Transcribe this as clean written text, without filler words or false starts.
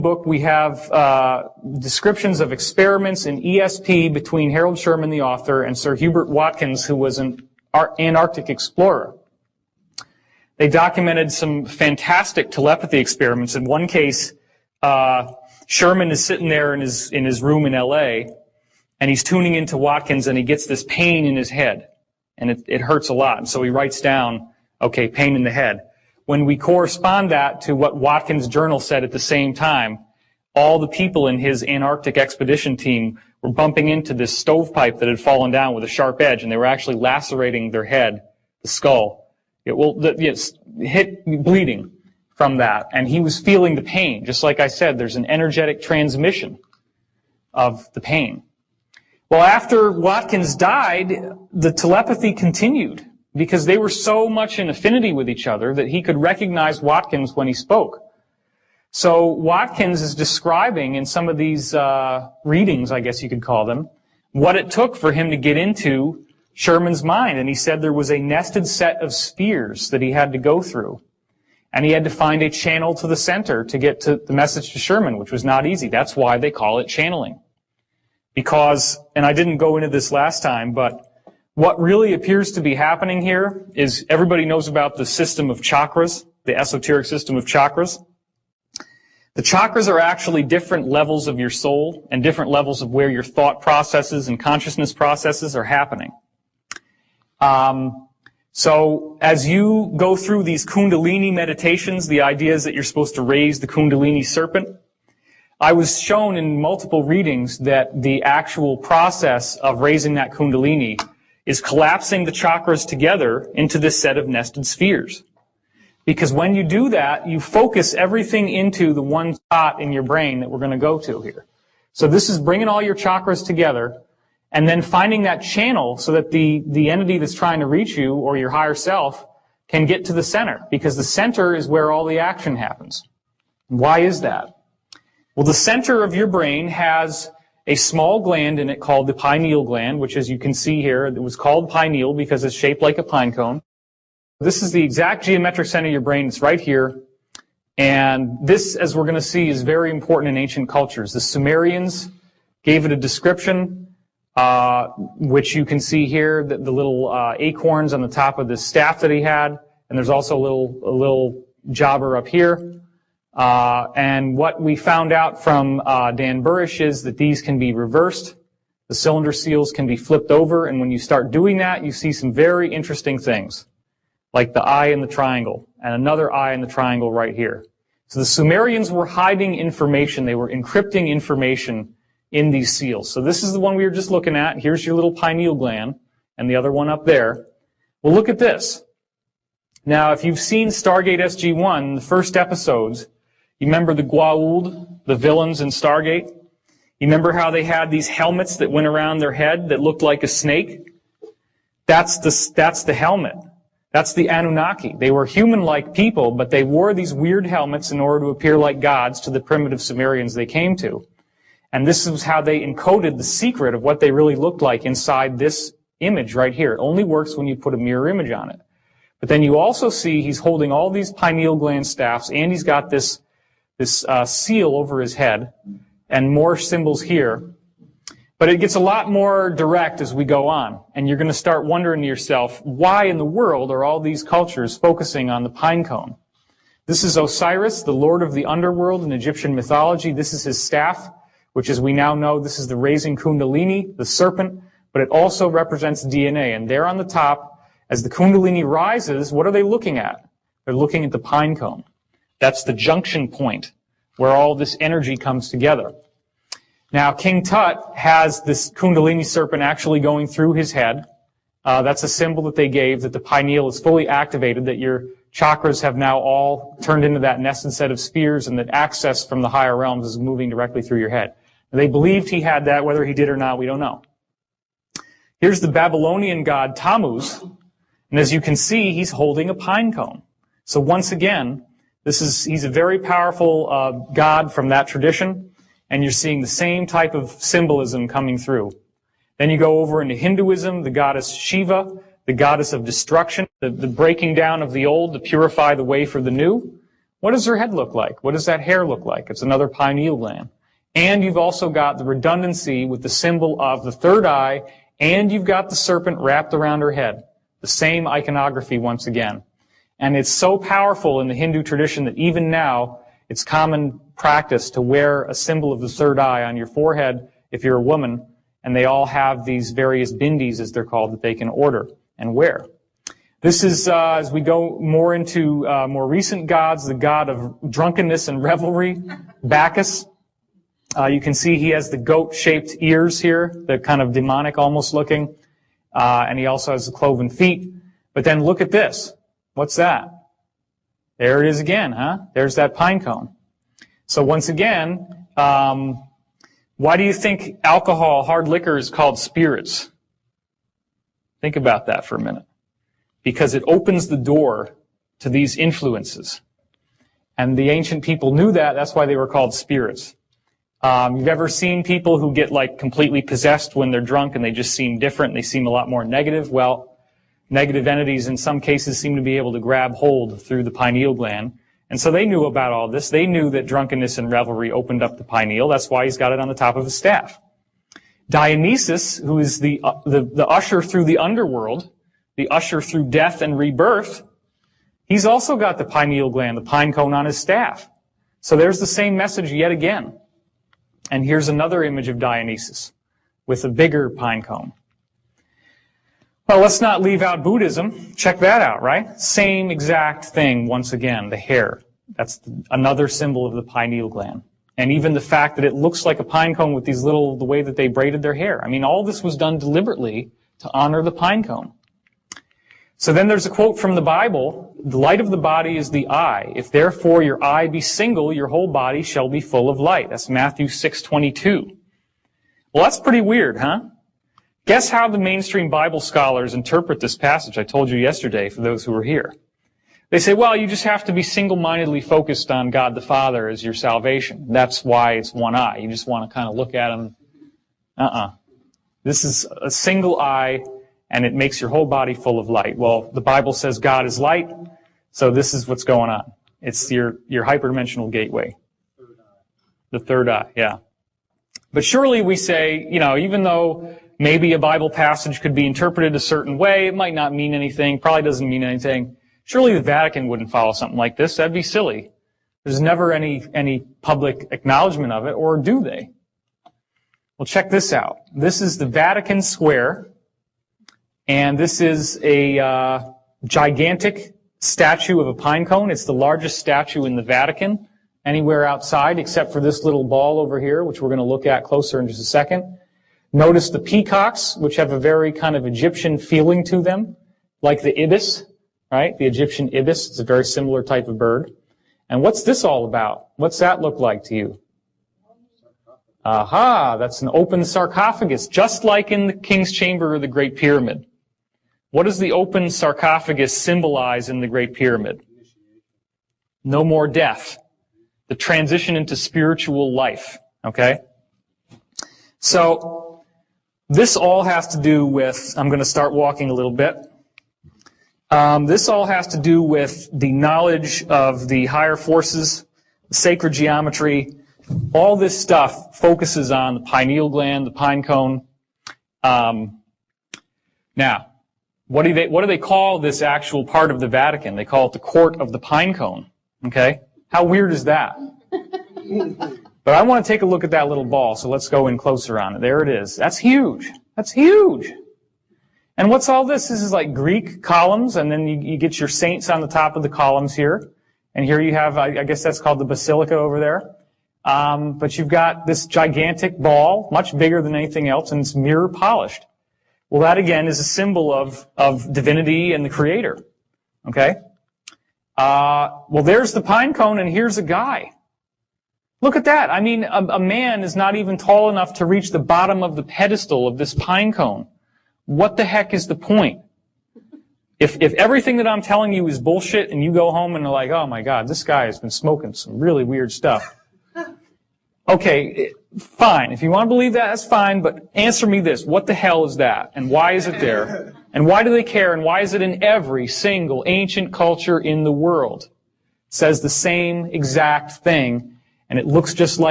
book, we have descriptions of experiments in ESP between Harold Sherman, the author, and Sir Hubert Watkins, who was an Antarctic explorer. They documented some fantastic telepathy experiments. In one case, Sherman is sitting there in his room in L.A., and he's tuning into Watkins, and he gets this pain in his head, and it hurts a lot. And so he writes down, okay, pain in the head. When we correspond that to what Watkins' journal said at the same time, all the people in his Antarctic expedition team were bumping into this stovepipe that had fallen down with a sharp edge, and they were actually lacerating their head, the skull. Bleeding from that. And he was feeling the pain. Just like I said, there's an energetic transmission of the pain. Well, after Watkins died, the telepathy continued, because they were so much in affinity with each other that he could recognize Watkins when he spoke. So Watkins is describing in some of these readings, I guess you could call them, what it took for him to get into Sherman's mind. And he said there was a nested set of spheres that he had to go through. And he had to find a channel to the center to get to the message to Sherman, which was not easy. That's why they call it channeling. Because, and I didn't go into this last time, but what really appears to be happening here is everybody knows about the system of chakras, the esoteric system of chakras. The chakras are actually different levels of your soul and different levels of where your thought processes and consciousness processes are happening. So as you go through these Kundalini meditations, the idea is that you're supposed to raise the Kundalini serpent. I was shown in multiple readings that the actual process of raising that Kundalini is collapsing the chakras together into this set of nested spheres. Because when you do that, you focus everything into the one spot in your brain that we're going to go to here. So this is bringing all your chakras together and then finding that channel so that the entity that's trying to reach you or your higher self can get to the center. Because the center is where all the action happens. Why is that? Well, the center of your brain has a small gland in it called the pineal gland, which, as you can see here, it was called pineal because it's shaped like a pine cone. This is the exact geometric center of your brain. It's right here. And this, as we're going to see, is very important in ancient cultures. The Sumerians gave it a description, which you can see here, the little acorns on the top of the staff that he had. And there's also a little jobber up here. And what we found out from Dan Burish is that these can be reversed. The cylinder seals can be flipped over, and when you start doing that, you see some very interesting things, like the eye in the triangle, and another eye in the triangle right here. So the Sumerians were hiding information. They were encrypting information in these seals. So this is the one we were just looking at. Here's your little pineal gland, and the other one up there. Well, look at this. Now, if you've seen Stargate SG-1, the first episodes, you remember the Goa'uld, the villains in Stargate? You remember how they had these helmets that went around their head that looked like a snake? That's the helmet. That's the Anunnaki. They were human-like people, but they wore these weird helmets in order to appear like gods to the primitive Sumerians they came to. And this is how they encoded the secret of what they really looked like inside this image right here. It only works when you put a mirror image on it. But then you also see he's holding all these pineal gland staffs, and he's got this seal over his head, and more symbols here. But it gets a lot more direct as we go on, and you're going to start wondering to yourself, why in the world are all these cultures focusing on the pine cone? This is Osiris, the lord of the underworld in Egyptian mythology. This is his staff, which, as we now know, this is the raising Kundalini, the serpent, but it also represents DNA. And there on the top, as the Kundalini rises, what are they looking at? They're looking at the pine cone. That's the junction point where all this energy comes together. Now, King Tut has this Kundalini serpent actually going through his head. That's a symbol that they gave, that the pineal is fully activated, that your chakras have now all turned into that nested set of spheres, and that access from the higher realms is moving directly through your head. And they believed he had that. Whether he did or not, we don't know. Here's the Babylonian god Tammuz, and as you can see, he's holding a pine cone. So once again, he's a very powerful god from that tradition, and you're seeing the same type of symbolism coming through. Then you go over into Hinduism, the goddess Shiva, the goddess of destruction, the breaking down of the old to purify the way for the new. What does her head look like? What does that hair look like? It's another pineal gland. And you've also got the redundancy with the symbol of the third eye, and you've got the serpent wrapped around her head. The same iconography once again. And it's so powerful in the Hindu tradition that even now it's common practice to wear a symbol of the third eye on your forehead if you're a woman, and they all have these various bindis, as they're called, that they can order and wear. This is, as we go more into more recent gods, the god of drunkenness and revelry, Bacchus. You can see he has the goat-shaped ears here, they're kind of demonic almost looking, and he also has the cloven feet. But then look at this. What's that? There it is again, huh? There's that pine cone. So once again, why do you think alcohol, hard liquor, is called spirits? Think about that for a minute. Because it opens the door to these influences. And the ancient people knew that. That's why they were called spirits. You've ever seen people who get like completely possessed when they're drunk and they just seem different, and they seem a lot more negative? Well, negative entities in some cases seem to be able to grab hold through the pineal gland. And so they knew about all this. They knew that drunkenness and revelry opened up the pineal. That's why he's got it on the top of his staff. Dionysus, who is the usher through the underworld, the usher through death and rebirth, he's also got the pineal gland, the pine cone on his staff. So there's the same message yet again. And here's another image of Dionysus with a bigger pine cone. Well, let's not leave out Buddhism. Check that out, right? Same exact thing once again, the hair. That's another symbol of the pineal gland. And even the fact that it looks like a pine cone with these little, the way that they braided their hair. I mean, all this was done deliberately to honor the pine cone. So then there's a quote from the Bible, the light of the body is the eye. If therefore your eye be single, your whole body shall be full of light. That's Matthew 6:22. Well, that's pretty weird, huh? Guess how the mainstream Bible scholars interpret this passage I told you yesterday for those who were here. They say, well, you just have to be single-mindedly focused on God the Father as your salvation. That's why it's one eye. You just want to kind of look at him. This is a single eye, and it makes your whole body full of light. Well, the Bible says God is light, so this is what's going on. It's your hyperdimensional gateway. The third eye, yeah. But surely we say, you know, even though maybe a Bible passage could be interpreted a certain way, it might not mean anything, probably doesn't mean anything. Surely the Vatican wouldn't follow something like this. That'd be silly. There's never any public acknowledgement of it, or do they? Well, check this out. This is the Vatican Square, and this is a gigantic statue of a pine cone. It's the largest statue in the Vatican, anywhere outside except for this little ball over here, which we're going to look at closer in just a second. Notice the peacocks, which have a very kind of Egyptian feeling to them, like the ibis, right? The Egyptian ibis. It's a very similar type of bird. And what's this all about? What's that look like to you? Aha, that's an open sarcophagus, just like in the King's Chamber or the Great Pyramid. What does the open sarcophagus symbolize in the Great Pyramid? No more death. The transition into spiritual life, okay? So, this all has to do with, I'm going to start walking a little bit. This all has to do with the knowledge of the higher forces, sacred geometry. All this stuff focuses on the pineal gland, the pine cone. Now, what do they call this actual part of the Vatican? They call it the Court of the Pine Cone. Okay? How weird is that? But I want to take a look at that little ball, so let's go in closer on it. There it is. That's huge. That's huge. And what's all this? This is like Greek columns, and then you get your saints on the top of the columns here. And here you have, I guess that's called the basilica over there. But you've got this gigantic ball, much bigger than anything else, and it's mirror polished. Well, that again is a symbol of divinity and the Creator. Okay? Well, there's the pine cone, and here's a guy. Look at that. I mean, a man is not even tall enough to reach the bottom of the pedestal of this pine cone. What the heck is the point? If everything that I'm telling you is bullshit and you go home and are like, oh my God, this guy has been smoking some really weird stuff. Okay, fine. If you want to believe that, that's fine, but answer me this. What the hell is that? And why is it there? And why do they care? And why is it in every single ancient culture in the world? says the same exact thing, and it looks just like